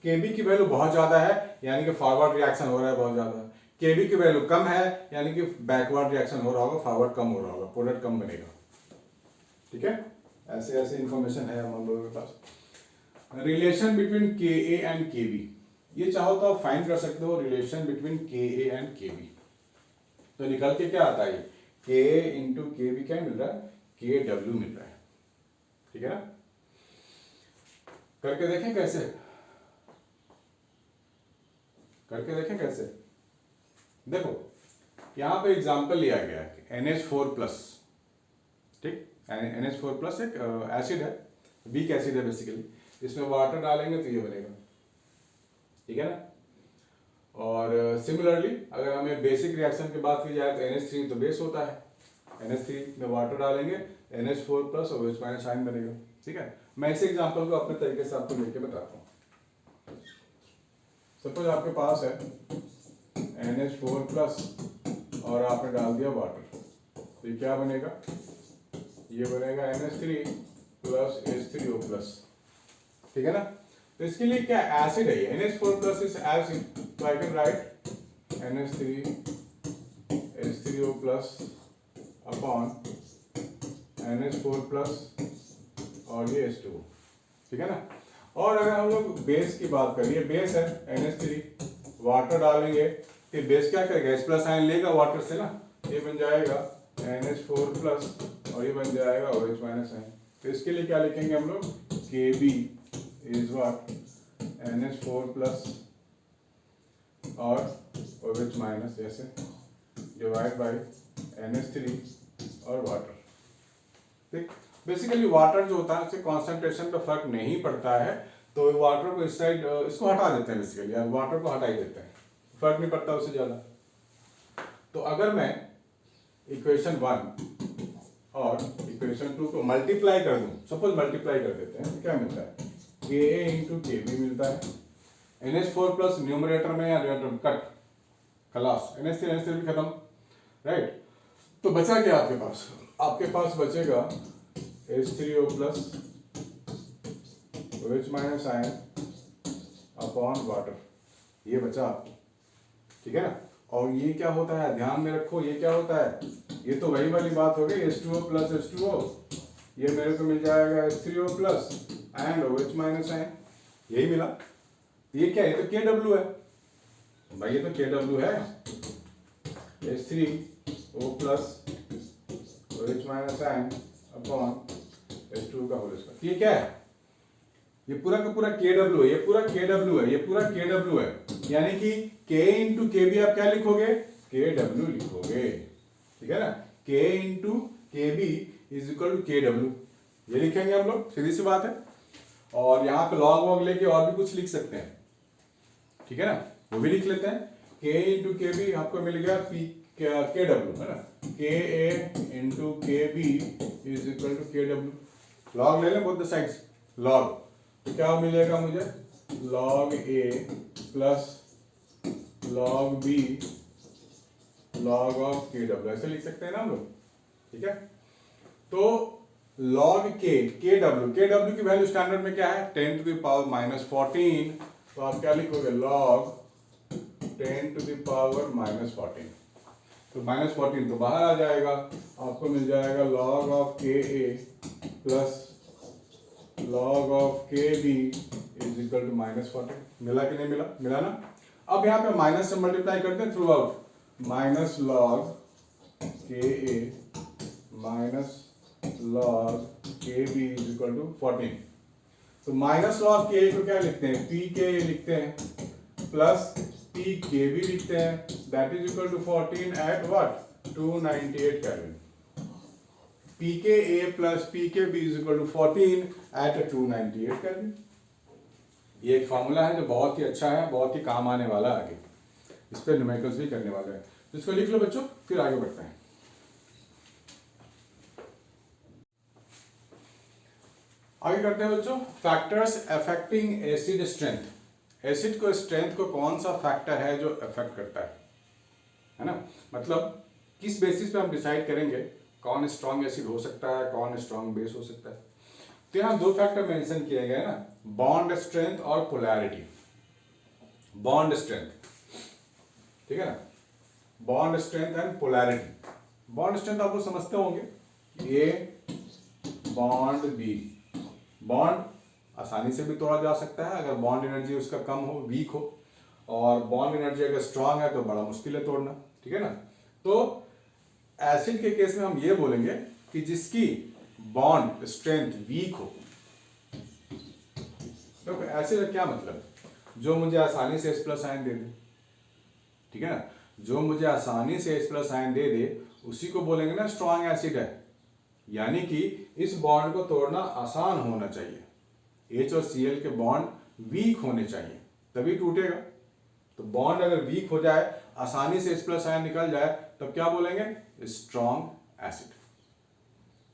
केबी की वैल्यू बहुत ज़्यादा है यानी कि फॉरवर्ड रिएक्शन हो रहा है बहुत ज़्यादा। केबी की वैल्यू कम है यानी कि बैकवर्ड रिएक्शन हो रहा होगा, फॉरवर्ड कम हो रहा होगा, प्रोडक्ट कम बनेगा। ठीक है, ऐसे ऐसे इंफॉर्मेशन है हम लोगों के पास। रिलेशन बिटवीन के ए एंड के बी, ये चाहो तो आप फाइंड कर सकते हो रिलेशन बिटवीन के ए एंड के बी। तो निकल के क्या आता है, के ए इंटू के बी क्या मिल रहा है, के डब्ल्यू मिल रहा है। ठीक है ना, करके देखें कैसे, करके देखें कैसे। देखो यहां पे एग्जांपल लिया गया है NH4+, ठीक, NH4+ एक एसिड है, वीक एसिड है बेसिकली। इसमें वाटर डालेंगे तो ये बनेगा। ठीक है ना। और सिमिलरली अगर हमें बेसिक रिएक्शन की बात की जाए तो NH3 तो बेस होता है, NH3 में वाटर डालेंगे NH4+ और OH माइनस आयन बनेगा। ठीक है, मैं इस एग्जांपल को अपने तरीके से आपको लेके बताता हूँ। सपोज आपके पास है NH4+ और आपने डाल दिया वाटर, तो ये क्या बनेगा, ये बनेगा NH3+ H3O+। ठीक है ना। तो इसके लिए क्या एसिड है, NH4+ इज एसिड, तो I can write NH3 H3O+ upon NH4+ और ये H2O। ठीक है ना। और अगर हम लोग बेस की बात करें, ये बेस है NH3, वाटर डालेंगे तो बेस क्या करेगा, H+ आयन लेगा वाटर से ना, ये बन जाएगा NH4+ और ये बन जाएगा OH माइनस आयन। तो इसके लिए क्या लिखेंगे हम लोग, Kb इज व्हाट, NH4+ और OH माइनस जैसे डिवाइड बाय NH3 और वाटर। ठीक, बेसिकली वाटर जो होता है उससे कॉन्सेंट्रेशन पे फर्क नहीं पड़ता है, तो वाटर को इस साइड इसको हटा देते हैं, बेसिकली यार वाटर को हटा ही देते हैं, फर्क नहीं पड़ता उससे ज़्यादा। तो अगर मैं इक्वेशन 1 और इक्वेशन 2 को मल्टीप्लाई कर दूं, सपोज मल्टीप्लाई कर देते हैं, तो क्या मिलता है, के ए इंटू के बी मिलता है। NH4+ न्यूमरेटर में या डिनोमिनेटर कट, खलास, NH3 भी खत्म, राइट। तो बचा क्या आपके पास, आपके पास बचेगा H3O+ OH minus ion upon water, ये बचा आपको। ठीक है ना। और ये क्या होता है, ध्यान में रखो, ये क्या होता है, ये तो वही वाली बात हो गई, H2O+ H2O, ये मेरे को मिल जाएगा H3O+ and OH minus ion, यही मिला। ये क्या है, ये तो KW है भाई, ये तो KW है, H3O+ OH minus ion upon H2 का होल स्क्वायर। ये क्या है, ये पूरा का पूरा KW है, ये पूरा KW है, ये पूरा KW है, यानी कि K इंटू KB आप क्या लिखोगे, KW लिखोगे। ठीक है ना, K into KB is equal to KW, ये लिखेंगे हम लोग, सीधी सी बात है। और यहाँ पे लॉग वॉग लेके और भी कुछ लिख सकते हैं, ठीक है ना, वो भी लिख लेते हैं। K इंटू KB आपको मिल गया KW, है ना, KA into KB is equal to KW। लॉग ले लें बोथ द साइड्स, लॉग, तो क्या मिलेगा मुझे, log A plus log B log of KW, ऐसे लिख सकते हैं ना हम लोग। ठीक है, तो log K, KW की वैल्यू स्टैंडर्ड में क्या है, 10⁻⁻14, तो आप क्या लिखोगे, log 10⁻⁻14, तो -14 तो बाहर आ जाएगा, आपको मिल जाएगा log of KA plus log of KB is equal to -14। मिला कि नहीं मिला, मिला ना। अब यहाँ पे माइनस से मल्टीप्लाई करते हैं through out, minus log KA minus log के बी इज इक्वल टू 14। तो माइनस लॉग के को क्या लिखते हैं, पी के लिखते हैं, प्लस पी के बी लिखते हैं, that is equal to 14 at what 298 kelvin. P K A plus P K B is equal to 14 at 298 kelvin. ये एक फॉर्मूला है जो बहुत ही अच्छा है, बहुत ही काम आने वाला है आगे, इस पर न्यूमेरिकल्स भी करने वाले हैं, तो इसको लिख लो बच्चों, फिर आगे बढ़ते हैं। आगे करते हैं बच्चों, factors affecting acid strength. Acid को स्ट्रेंथ को कौन सा फैक्टर है जो अफेक्ट करता है ना, मतलब किस बेसिस पे हम डिसाइड करेंगे कौन स्ट्रॉन्ग एसिड हो सकता है, कौन स्ट्रॉन्ग बेस हो सकता है। तो यहाँ दो फैक्टर मेंशन किए गए ना, बॉन्ड स्ट्रेंथ और पोलैरिटी। बॉन्ड स्ट्रेंथ, ठीक है ना, bond strength and polarity. Bond strength आप लोग समझते होंगे, ए बॉन्ड बी, बॉन्ड आसानी से भी तोड़ा जा सकता है अगर बॉन्ड एनर्जी उसका कम हो, वीक हो, और बॉन्ड एनर्जी अगर स्ट्रांग है तो बड़ा मुश्किल है तोड़ना, ठीक है ना। तो एसिड के केस में हम ये बोलेंगे कि जिसकी बॉन्ड स्ट्रेंथ वीक हो। तो एसिड का क्या मतलब, जो मुझे आसानी से H प्लस आयन दे दे, ठीक है ना, जो मुझे आसानी से H प्लस आयन दे दे उसी को बोलेंगे ना स्ट्रॉन्ग एसिड है। यानी कि इस बॉन्ड को तोड़ना आसान होना चाहिए, H और Cl के बॉन्ड वीक होने चाहिए तभी टूटेगा। तो बॉन्ड अगर वीक हो जाए, आसानी से H प्लस आयन निकल जाए, तब क्या बोलेंगे, strong acid.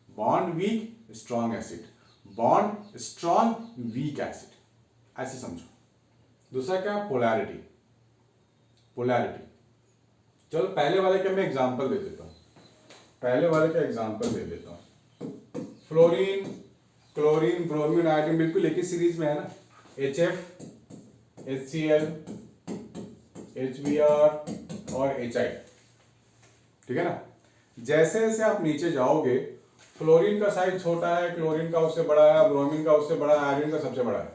Bond weak strong acid, bond strong weak acid, ऐसे समझो। दूसरा क्या, पोलैरिटी। पोलैरिटी, चलो पहले वाले का मैं एग्जांपल दे देता हूं, पहले वाले का एग्जांपल दे देता हूं। फ्लोरीन, क्लोरीन, ब्रोमीन, आयोडीन बिल्कुल एक ही सीरीज में है ना, HF, HCl, HBr और HI, ठीक है ना। जैसे जैसे आप नीचे जाओगे, फ्लोरीन का साइज छोटा है, क्लोरीन का उससे बड़ा है, ब्रोमीन का उससे बड़ा है, आयोडीन का सबसे बड़ा है,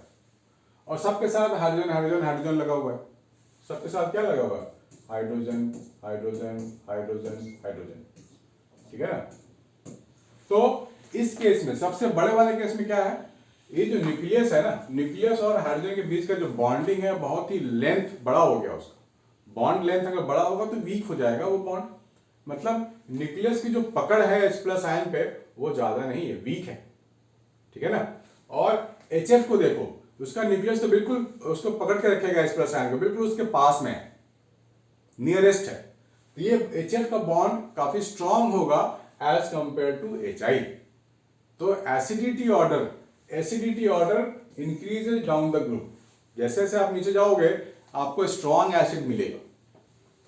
और सबके साथ हाइड्रोजन हाइड्रोजन हाइड्रोजन लगा हुआ है। सबके साथ क्या लगा हुआ है, हाइड्रोजन हाइड्रोजन हाइड्रोजन हाइड्रोजन, ठीक है ना। तो इस केस में, सबसे बड़े वाले केस में क्या है, ये जो न्यूक्लियस है ना, न्यूक्लियस और हाइड्रोजन के बीच का जो बॉन्डिंग है बहुत ही लेंथ बड़ा हो गया उसका। बॉन्ड लेंथ अगर बड़ा होगा तो वीक हो जाएगा वो बॉन्ड, मतलब न्यूक्लियस की जो पकड़ है H प्लस आयन पे वो ज्यादा नहीं है, वीक है, ठीक है ना। और HF को देखो, उसका न्यूक्लियस तो बिल्कुल उसको पकड़ के रखेगा H प्लस आयन को, बिल्कुल उसके पास में है, नियरेस्ट है। तो ये HF का बॉन्ड काफी स्ट्रांग होगा एज कंपेयर टू HI। तो acidity order increases down the group. जैसे जैसे आप नीचे जाओगे आपको स्ट्रॉन्ग एसिड मिलेगा,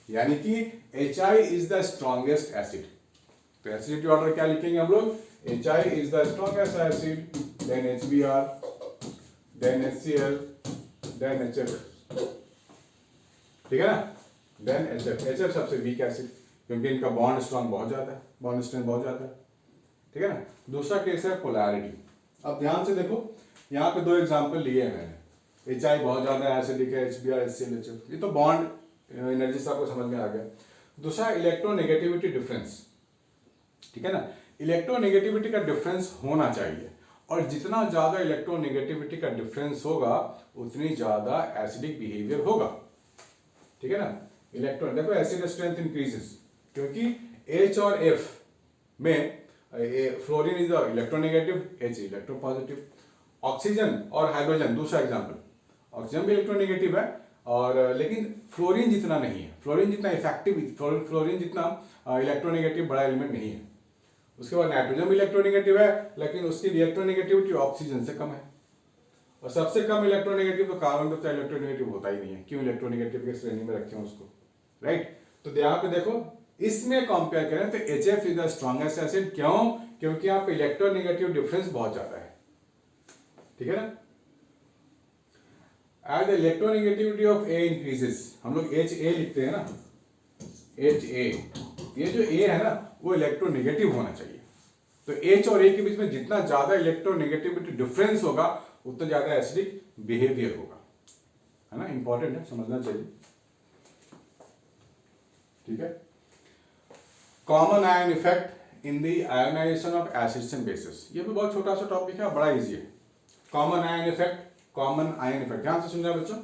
यानी कि HI is the strongest acid. तो एसिडिटी ऑर्डर क्या लिखेंगे हम लोग, HI is the strongest acid, then HBr, then HCl, then HF, ठीक है ना, देन HF सबसे वीक एसिड, क्योंकि इनका बॉन्ड स्ट्रॉन्ग बहुत ज्यादा है, बॉन्ड स्ट्रेंथ बहुत ज्यादा है, ठीक है ना। दूसरा केस है पोलैरिटी। अब ध्यान से देखो, यहाँ पे दो एग्जांपल लिए हैं मैंने, HI बहुत ज्यादा एसिडिक है, HBr, HCl, HF, ये तो बॉन्ड एनर्जी से आपको समझ में आ गया। दूसरा इलेक्ट्रोनेगेटिविटी डिफरेंस, ठीक है ना, इलेक्ट्रोनेगेटिविटी का डिफरेंस होना चाहिए, और जितना ज्यादा इलेक्ट्रोनेगेटिविटी का डिफरेंस होगा उतनी ज्यादा एसिडिक बिहेवियर होगा, ठीक है ना। इलेक्ट्रॉन देखो, एसिड स्ट्रेंथ इंक्रीजेस, क्योंकि H और F में fluorine is electronegative, H electropositive. Oxygen और हाइड्रोजन, दूसरा एग्जांपल, ऑक्सीजन भी इलेक्ट्रोनेगेटिव है, और लेकिन फ्लोरीन जितना नहीं है, फ्लोरीन जितना इफेक्टिव, फ्लोरीन जितना इलेक्ट्रोनेगेटिव बड़ा एलिमेंट नहीं है। उसके बाद नाइट्रोजन भी इलेक्ट्रोनेगेटिव है, लेकिन उसकी इलेक्ट्रोनेगेटिविटी ऑक्सीजन से कम है, और सबसे कम इलेक्ट्रोनेगेटिव तो कार्बन तो इलेक्ट्रोनेगेटिव होता ही नहीं है, क्यों इलेक्ट्रोनेगेटिव के श्रेणी में रखे हैं उसको, राइट। तो यहाँ पे देखो, इसमें कंपेयर करें तो HF is the strongest acid, क्यों, क्योंकि यहाँ पे इलेक्ट्रोनेगेटिव डिफरेंस बहुत ज्यादा है, ठीक है ना। As the electronegativity of A increases, हम लोग HA लिखते हैं ना, HA, ये जो A है ना वो इलेक्ट्रोनेगेटिव होना चाहिए। तो H और A के बीच में जितना ज्यादा इलेक्ट्रोनेगेटिविटी डिफरेंस होगा उतना ज्यादा एसिडिक बिहेवियर होगा, है ना, इंपॉर्टेंट है, समझना चाहिए, ठीक है। Common ion effect in the ionization of acids and bases. ये भी बहुत छोटा सा टॉपिक है, बड़ा इजी है। Common ion effect, common ion effect, ध्यान से सुनना बच्चों।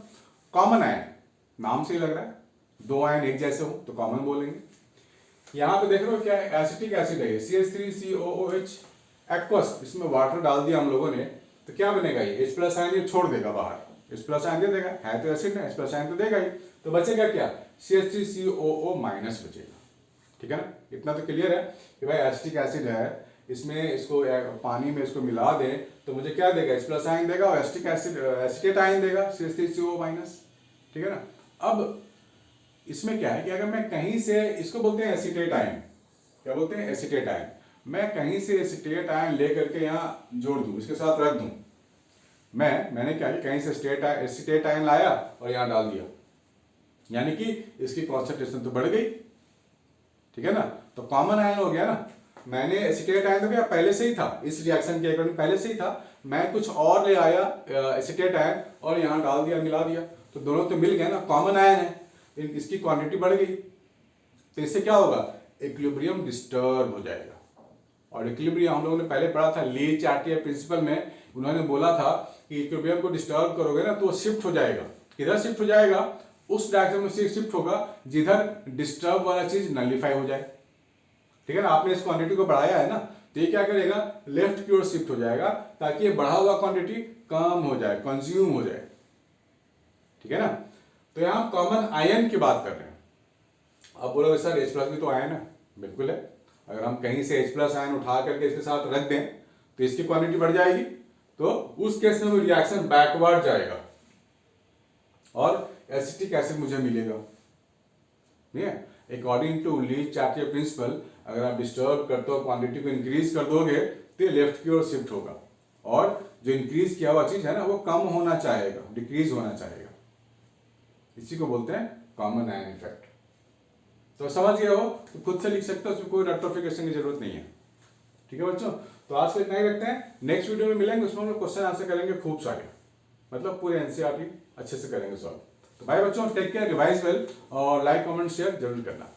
कॉमन आयन, नाम से ही लग रहा है, दो आयन एक जैसे हो तो कॉमन बोलेंगे। यहाँ पे देख रहे हो क्या है, एसिटिक एसिड है, CH3COOH एक्वस, इसमें वाटर डाल दिया हम लोगों ने, तो क्या बनेगा, ये H प्लस आयन ये छोड़ देगा बाहर, H प्लस आयन दे देगा, है तो एसिड है, H प्लस आयन तो देगा ही, तो बचेगा क्या, CH3COO माइनस बचेगा। ठीक है ना, इतना तो क्लियर है कि भाई एसिटिक एसिड है, इसमें इसको पानी में इसको मिला दें तो मुझे क्या देगा, H प्लस आयन देगा, और एसिटिक एसिड एसिटेट आयन देगा, CH3COO माइनस। ठीक है ना। अब इसमें क्या है कि अगर मैं कहीं से, इसको बोलते हैं एसिटेट आयन, क्या बोलते हैं, एसिटेट आयन, मैं कहीं से एसिटेट आयन लेकर के यहाँ जोड़ दूं, इसके साथ रख दूं, मैंने क्या किया, कहीं से एसिटेट आयन लाया और यहाँ डाल दिया, यानी कि इसकी कॉन्सेंट्रेशन तो बढ़ गई। ठीक है ना, तो कॉमन आयन हो गया ना, मैंने एसिटेट आयन तो क्या पहले से ही था, इस रिएक्शन के अकॉर्डिंग पहले से ही था, मैं कुछ और ले आया एसिटेट आयन और यहाँ डाल दिया, मिला दिया, तो दोनों तो मिल गए ना, कॉमन आयन है, इसकी क्वांटिटी बढ़ गई, तो इससे क्या होगा, इक्विलिब्रियम डिस्टर्ब हो जाएगा। और इक्विलिब्रियम हम लोगों ने पहले पढ़ा था, ली चार्टियर प्रिंसिपल में उन्होंने बोला था कि इक्विलिब्रियम को डिस्टर्ब करोगे ना तो वो शिफ्ट हो जाएगा, किधर शिफ्ट हो जाएगा, उस डायरेक्शन में शिफ्ट होगा जिधर डिस्टर्ब वाला चीज नलिफाई हो जाए। ठीक है ना, आपने इस क्वांटिटी को बढ़ाया है ना, तो ये क्या करेगा, लेफ्ट की ओर शिफ्ट हो जाएगा, ताकि ये बढ़ा हुआ क्वांटिटी कम हो जाए, कंज्यूम हो जाए। ठीक है ना, तो यहाँ कॉमन आयन की बात कर रहे हैं। अब बोलोगे सर H प्लस भी तो आयन है, बिल्कुल है, अगर हम कहीं से H प्लस आयन उठा करके इसके साथ रख दें तो इसकी क्वांटिटी बढ़ जाएगी, तो उस केस में रिएक्शन बैकवर्ड जाएगा और एसिटिक एसिड मुझे मिलेगा। नहीं है, अकॉर्डिंग टू ली चार्टियर प्रिंसिपल, अगर आप डिस्टर्ब करते हो, क्वांटिटी को इंक्रीज कर दोगे तो लेफ्ट की ओर शिफ्ट होगा, और जो इंक्रीज किया हुआ चीज है ना वो कम होना चाहेगा, डिक्रीज होना चाहेगा, इसी को बोलते हैं कॉमन आयन इफेक्ट। तो समझ गए हो, तो खुद से लिख सकते हो, उसमें कोई रेक्टिफिकेशन की जरूरत नहीं है। ठीक है बच्चों, तो आज के इतना ही रखते हैं, नेक्स्ट वीडियो में मिलेंगे, उसमें हम लोग क्वेश्चन आंसर करेंगे खूब सारे, मतलब पूरे एनसीईआरटी अच्छे से करेंगे सॉल्व। तो भाई बच्चों, टेक केयर, रिवाइज वेल, और लाइक कमेंट शेयर जरूर करना।